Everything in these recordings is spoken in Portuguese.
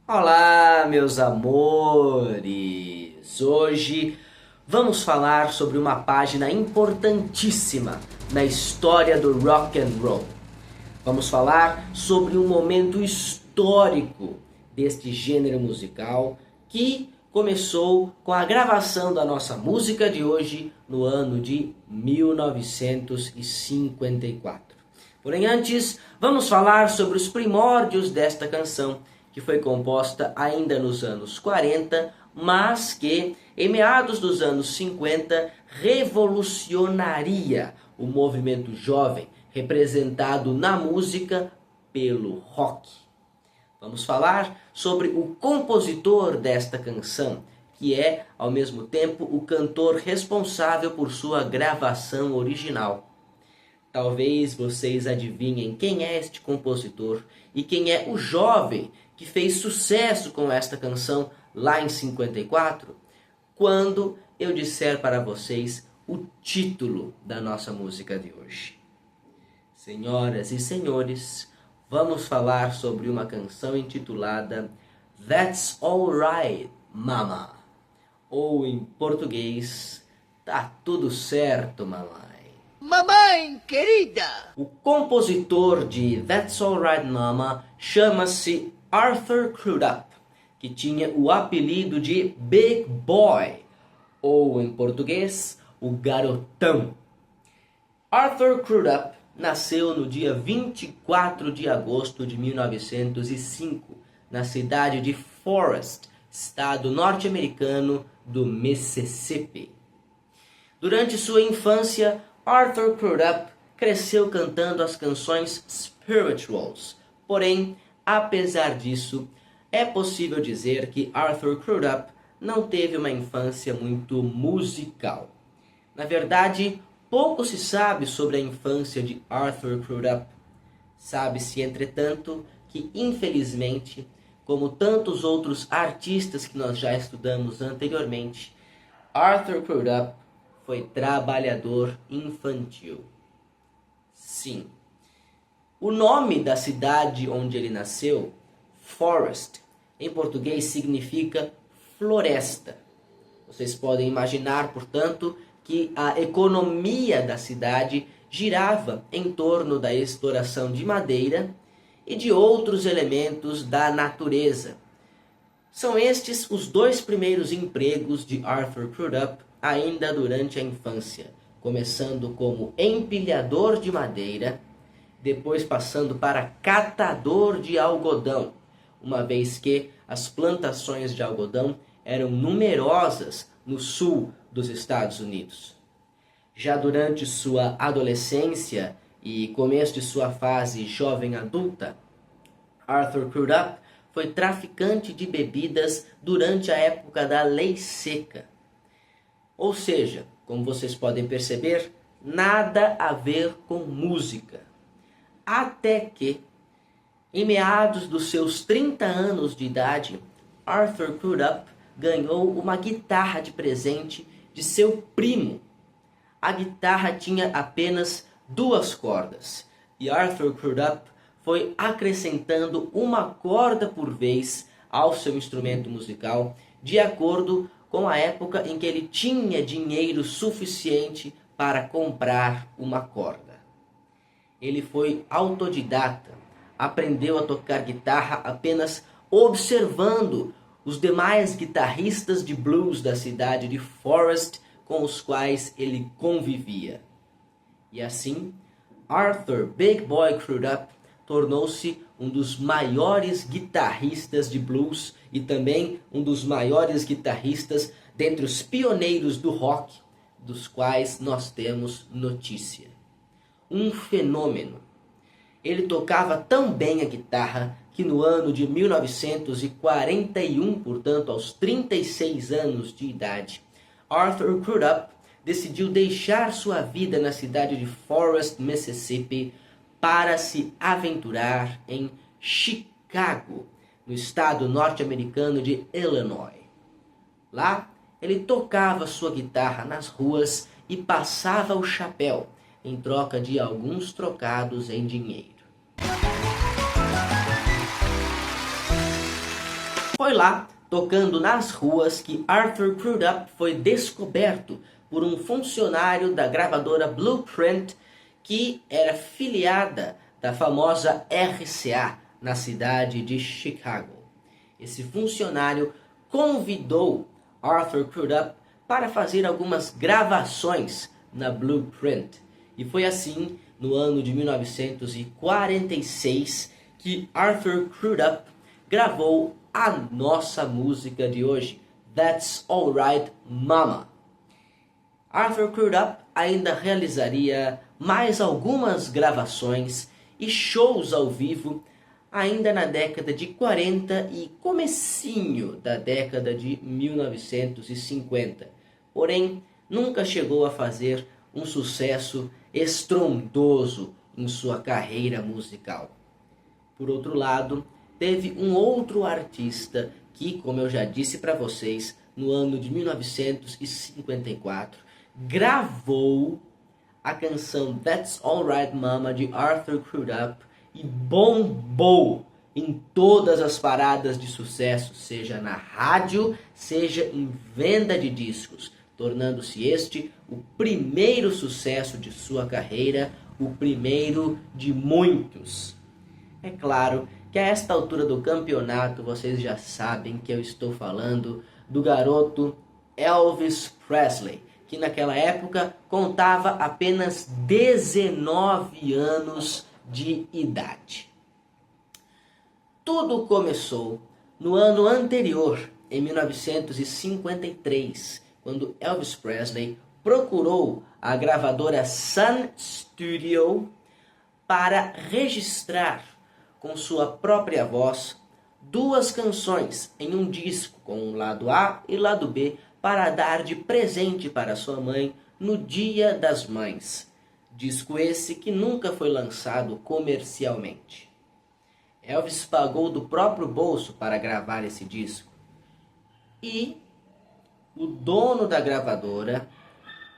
Olá, meus amores! Hoje vamos falar sobre uma página importantíssima na história do rock and roll. Vamos falar sobre um momento histórico deste gênero musical que começou com a gravação da nossa música de hoje no ano de 1954. Porém, antes, vamos falar sobre os primórdios desta canção, que foi composta ainda nos anos 40, mas que, em meados dos anos 50, revolucionaria o movimento jovem, representado na música pelo rock. Vamos falar sobre o compositor desta canção, que é, ao mesmo tempo, o cantor responsável por sua gravação original. Talvez vocês adivinhem quem é este compositor e quem é o jovem que fez sucesso com esta canção lá em 54, quando eu disser para vocês o título da nossa música de hoje. Senhoras e senhores, vamos falar sobre uma canção intitulada That's Alright, Mama, ou em português, Tá Tudo Certo, Mamãe. Mamãe querida! O compositor de That's Alright Mama chama-se Arthur Crudup, que tinha o apelido de Big Boy, ou em português, o Garotão. Arthur Crudup nasceu no dia 24 de agosto de 1905, na cidade de Forest, estado norte-americano do Mississippi. Durante sua infância, Arthur Crudup cresceu cantando as canções spirituals. Porém, apesar disso, é possível dizer que Arthur Crudup não teve uma infância muito musical. Na verdade, pouco se sabe sobre a infância de Arthur Crudup. Sabe-se, entretanto, que infelizmente, como tantos outros artistas que nós já estudamos anteriormente, Arthur Crudup foi trabalhador infantil. Sim. O nome da cidade onde ele nasceu, Forest, em português significa floresta. Vocês podem imaginar, portanto, que a economia da cidade girava em torno da exploração de madeira e de outros elementos da natureza. São estes os dois primeiros empregos de Arthur Crudup ainda durante a infância, começando como empilhador de madeira, depois passando para catador de algodão, uma vez que as plantações de algodão eram numerosas no sul dos Estados Unidos. Já durante sua adolescência e começo de sua fase jovem adulta, Arthur Crudup foi traficante de bebidas durante a época da Lei Seca. Ou seja, como vocês podem perceber, nada a ver com música. Até que, em meados dos seus 30 anos de idade, Arthur Crudup ganhou uma guitarra de presente de seu primo. A guitarra tinha apenas 2 cordas, e Arthur Crudup foi acrescentando uma corda por vez ao seu instrumento musical, de acordo com a época em que ele tinha dinheiro suficiente para comprar uma corda. Ele foi autodidata, aprendeu a tocar guitarra apenas observando os demais guitarristas de blues da cidade de Forest com os quais ele convivia. E assim, Arthur Big Boy Crudup tornou-se um dos maiores guitarristas de blues e também um dos maiores guitarristas dentre os pioneiros do rock, dos quais nós temos notícia. Um fenômeno. Ele tocava tão bem a guitarra que no ano de 1941, portanto aos 36 anos de idade, Arthur Crudup decidiu deixar sua vida na cidade de Forest, Mississippi, para se aventurar em Chicago, no estado norte-americano de Illinois. Lá, ele tocava sua guitarra nas ruas e passava o chapéu, em troca de alguns trocados em dinheiro. Foi lá, tocando nas ruas, que Arthur Crudup foi descoberto por um funcionário da gravadora Blueprint, que era filiada da famosa RCA na cidade de Chicago. Esse funcionário convidou Arthur Crudup para fazer algumas gravações na Blueprint. E foi assim, no ano de 1946, que Arthur Crudup gravou a nossa música de hoje, That's Alright Mama. Arthur Crudup ainda realizaria mais algumas gravações e shows ao vivo ainda na década de 40 e comecinho da década de 1950. Porém, nunca chegou a fazer um sucesso estrondoso em sua carreira musical. Por outro lado, teve um outro artista que, como eu já disse para vocês, no ano de 1954, gravou a canção That's Alright Mama de Arthur Crudup e bombou em todas as paradas de sucesso, seja na rádio, seja em venda de discos, tornando-se este o primeiro sucesso de sua carreira, o primeiro de muitos. É claro que a esta altura do campeonato vocês já sabem que eu estou falando do garoto Elvis Presley, que naquela época contava apenas 19 anos de idade. Tudo começou no ano anterior, em 1953, quando Elvis Presley procurou a gravadora Sun Studio para registrar com sua própria voz duas canções em um disco com um lado A e lado B para dar de presente para sua mãe no Dia das Mães. Disco esse que nunca foi lançado comercialmente. Elvis pagou do próprio bolso para gravar esse disco. E o dono da gravadora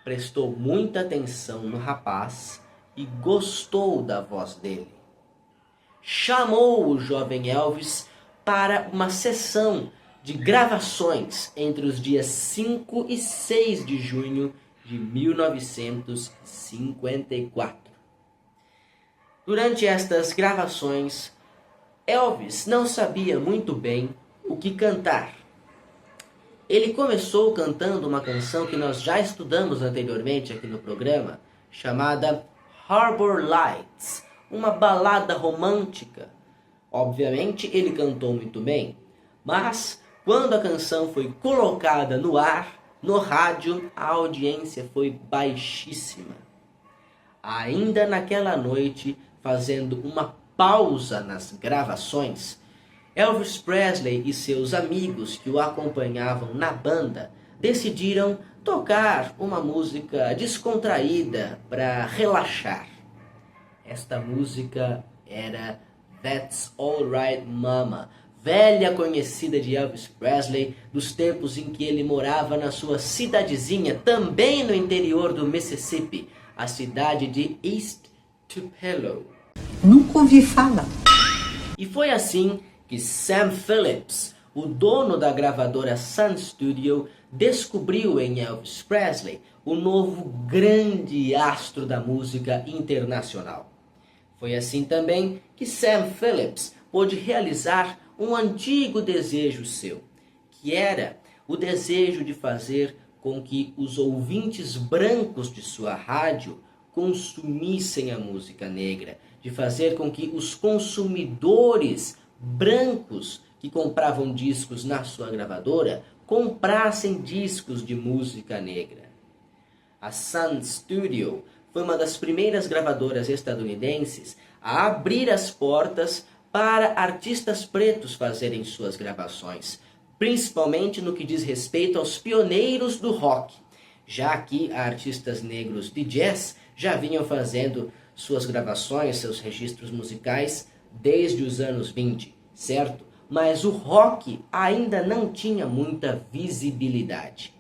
prestou muita atenção no rapaz e gostou da voz dele. Chamou o jovem Elvis para uma sessão de gravações entre os dias 5 e 6 de junho de 1954. Durante estas gravações, Elvis não sabia muito bem o que cantar. Ele começou cantando uma canção que nós já estudamos anteriormente aqui no programa, chamada Harbor Lights, uma balada romântica. Obviamente ele cantou muito bem, mas quando a canção foi colocada no ar, no rádio, a audiência foi baixíssima. Ainda naquela noite, fazendo uma pausa nas gravações, Elvis Presley e seus amigos que o acompanhavam na banda decidiram tocar uma música descontraída para relaxar. Esta música era That's Alright Mama, velha conhecida de Elvis Presley, dos tempos em que ele morava na sua cidadezinha, também no interior do Mississippi, a cidade de East Tupelo. Nunca ouvi falar. E foi assim que Sam Phillips, o dono da gravadora Sun Studio, descobriu em Elvis Presley o novo grande astro da música internacional. Foi assim também que Sam Phillips pôde realizar um antigo desejo seu, que era o desejo de fazer com que os ouvintes brancos de sua rádio consumissem a música negra, de fazer com que os consumidores brancos que compravam discos na sua gravadora comprassem discos de música negra. A Sun Studio foi uma das primeiras gravadoras estadunidenses a abrir as portas para artistas pretos fazerem suas gravações, principalmente no que diz respeito aos pioneiros do rock, já que artistas negros de jazz já vinham fazendo suas gravações, seus registros musicais desde os anos 20, certo? Mas o rock ainda não tinha muita visibilidade.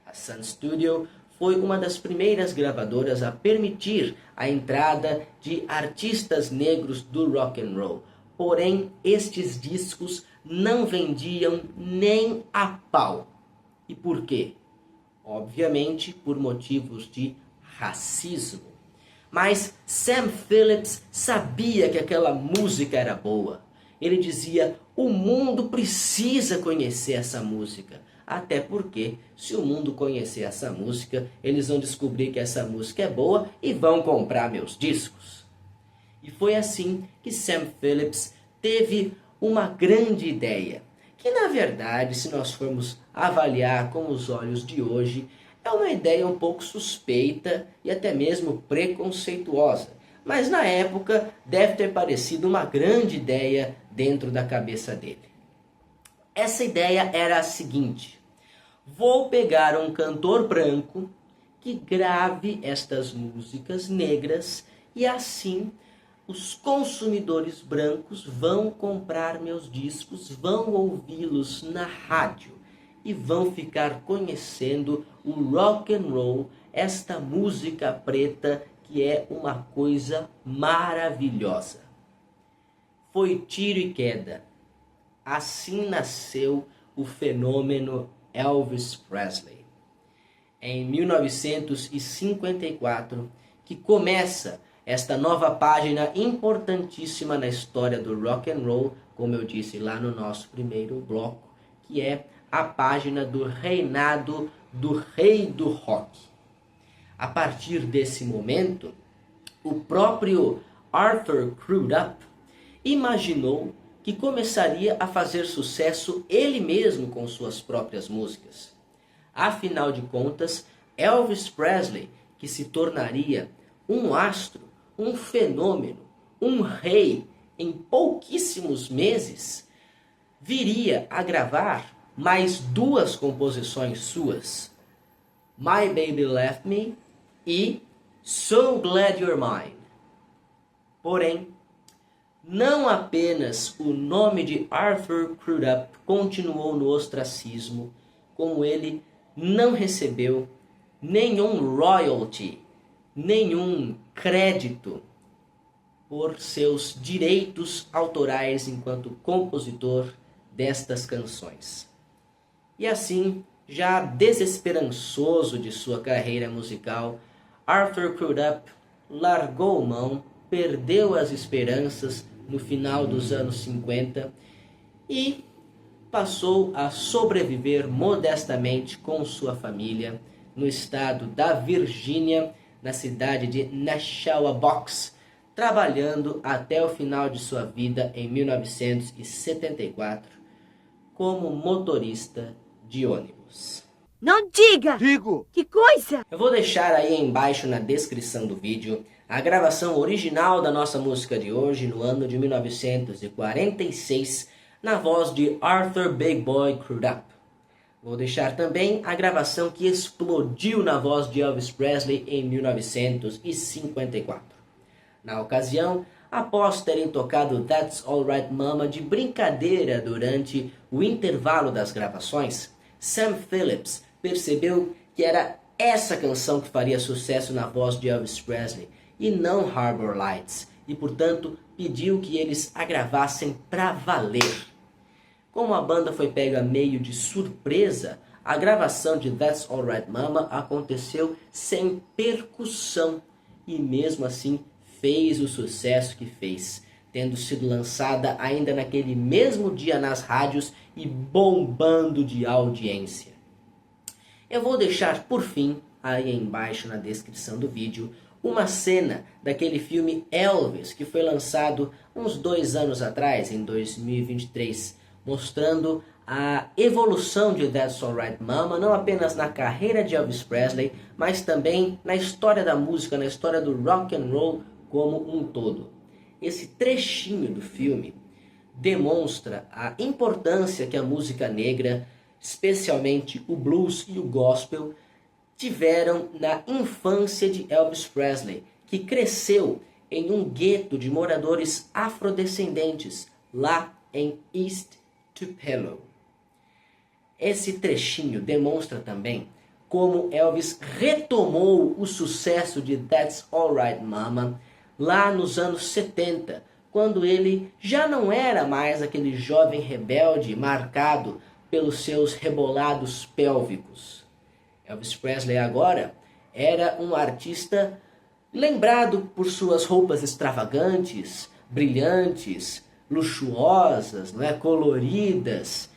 A Sun Studio foi uma das primeiras gravadoras a permitir a entrada de artistas negros do rock and roll. Porém, estes discos não vendiam nem a pau. E por quê? Obviamente por motivos de racismo. Mas Sam Phillips sabia que aquela música era boa. Ele dizia, o mundo precisa conhecer essa música. Até porque, se o mundo conhecer essa música, eles vão descobrir que essa música é boa e vão comprar meus discos. E foi assim que Sam Phillips teve uma grande ideia, que na verdade, se nós formos avaliar com os olhos de hoje, é uma ideia um pouco suspeita e até mesmo preconceituosa. Mas na época deve ter parecido uma grande ideia dentro da cabeça dele. Essa ideia era a seguinte: vou pegar um cantor branco que grave estas músicas negras e assim os consumidores brancos vão comprar meus discos, vão ouvi-los na rádio e vão ficar conhecendo o rock and roll, esta música preta que é uma coisa maravilhosa. Foi tiro e queda. Assim nasceu o fenômeno Elvis Presley. Em 1954, que começa esta nova página importantíssima na história do rock and roll, como eu disse lá no nosso primeiro bloco, que é a página do reinado do rei do rock. A partir desse momento, o próprio Arthur Crudup imaginou que começaria a fazer sucesso ele mesmo com suas próprias músicas. Afinal de contas, Elvis Presley, que se tornaria um astro, um fenômeno, um rei em pouquíssimos meses, viria a gravar mais duas composições suas, My Baby Left Me e So Glad You're Mine. Porém, não apenas o nome de Arthur Crudup continuou no ostracismo, como ele não recebeu nenhum royalty, nenhum crédito por seus direitos autorais enquanto compositor destas canções. E assim, já desesperançoso de sua carreira musical, Arthur Crudup largou mão, perdeu as esperanças no final dos anos 50 e passou a sobreviver modestamente com sua família no estado da Virgínia, na cidade de Neshawabox, trabalhando até o final de sua vida em 1974 como motorista de ônibus. Não diga! Digo! Que coisa! Eu vou deixar aí embaixo na descrição do vídeo a gravação original da nossa música de hoje, no ano de 1946, na voz de Arthur Big Boy Crudup. Vou deixar também a gravação que explodiu na voz de Elvis Presley em 1954. Na ocasião, após terem tocado That's Alright Mama de brincadeira durante o intervalo das gravações, Sam Phillips percebeu que era essa canção que faria sucesso na voz de Elvis Presley e não Harbor Lights, e portanto pediu que eles a gravassem pra valer. Como a banda foi pega meio de surpresa, a gravação de That's Alright Mama aconteceu sem percussão e mesmo assim fez o sucesso que fez, tendo sido lançada ainda naquele mesmo dia nas rádios e bombando de audiência. Eu vou deixar por fim, aí embaixo na descrição do vídeo, uma cena daquele filme Elvis, que foi lançado uns 2 anos atrás, em 2023, mostrando a evolução de That's Alright Mama, não apenas na carreira de Elvis Presley, mas também na história da música, na história do rock and roll como um todo. Esse trechinho do filme demonstra a importância que a música negra, especialmente o blues e o gospel, tiveram na infância de Elvis Presley, que cresceu em um gueto de moradores afrodescendentes lá em East Tupelo. Esse trechinho demonstra também como Elvis retomou o sucesso de That's Alright Mama lá nos anos 70, quando ele já não era mais aquele jovem rebelde marcado pelos seus rebolados pélvicos. Elvis Presley agora era um artista lembrado por suas roupas extravagantes, brilhantes, luxuosas, não é? Coloridas,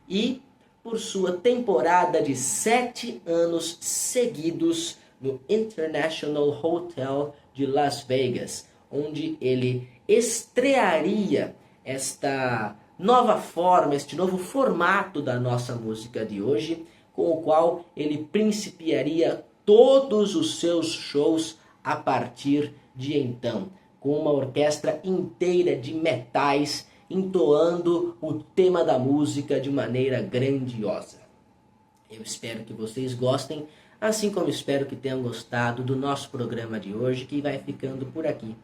e por sua temporada de 7 anos seguidos no International Hotel de Las Vegas, onde ele estrearia esta nova forma, este novo formato da nossa música de hoje, com o qual ele principiaria todos os seus shows a partir de então, com uma orquestra inteira de metais entoando o tema da música de maneira grandiosa. Eu espero que vocês gostem, assim como espero que tenham gostado do nosso programa de hoje, que vai ficando por aqui.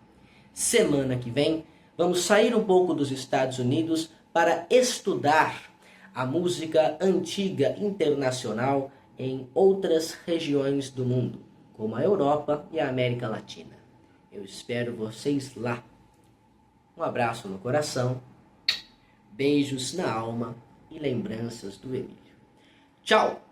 Semana que vem, vamos sair um pouco dos Estados Unidos para estudar a música antiga internacional em outras regiões do mundo, como a Europa e a América Latina. Eu espero vocês lá. Um abraço no coração, beijos na alma e lembranças do Emílio. Tchau!